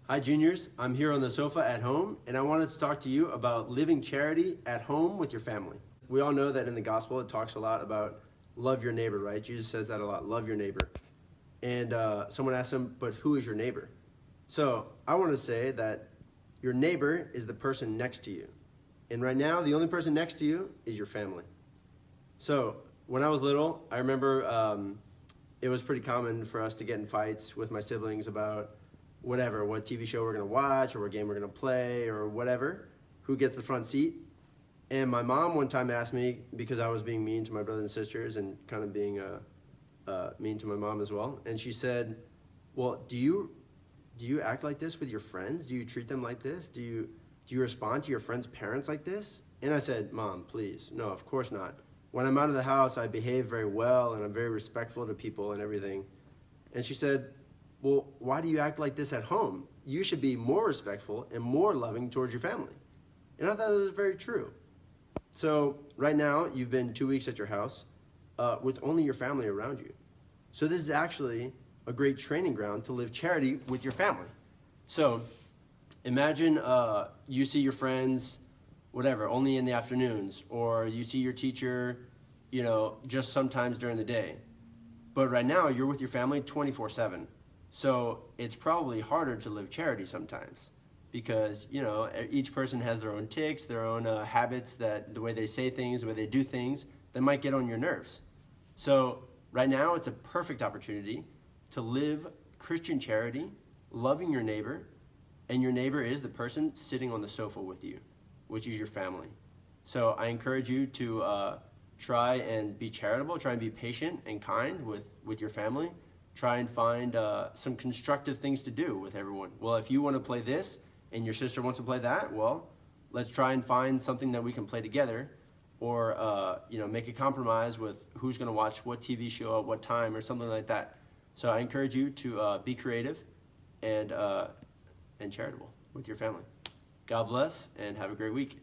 Hi juniors, I'm here on the sofa at home and I wanted to talk to you about living charity at home with your family. We all know that in the gospel it talks a lot about love your neighbor, right? Jesus says that a lot, love your neighbor. And someone asked him, but who is your neighbor? So I want to say that your neighbor is the person next to you. And right now, the only person next to you is your family. So when I was little, I remember it was pretty common for us to get in fights with my siblings about whatever, what TV show we're gonna watch or what game we're gonna play or whatever, who gets the front seat. And my mom one time asked me, because I was being mean to my brothers and sisters and kind of being mean to my mom as well, and she said, well, do you act like this with your friends? Do you treat them like this? Do you respond to your friends' parents like this? And I said, Mom, please, no, of course not. When I'm out of the house, I behave very well and I'm very respectful to people and everything. And she said, well, why do you act like this at home? You should be more respectful and more loving towards your family. And I thought that was very true. So right now, you've been 2 weeks at your house with only your family around you. So this is actually a great training ground to live charity with your family. So imagine you see your friends, whatever, only in the afternoons, or you see your teacher, just sometimes during the day. But right now, you're with your family 24/7. So it's probably harder to live charity sometimes because, each person has their own tics, their own habits, that the way they say things, the way they do things, that might get on your nerves. So right now, it's a perfect opportunity to live Christian charity, loving your neighbor, and your neighbor is the person sitting on the sofa with you, which is your family. So I encourage you to try and be charitable, try and be patient and kind with your family. Try and find some constructive things to do with everyone. Well, if you want to play this and your sister wants to play that, well, let's try and find something that we can play together, or make a compromise with who's going to watch what TV show at what time or something like that. So I encourage you to be creative and charitable with your family. God bless and have a great week.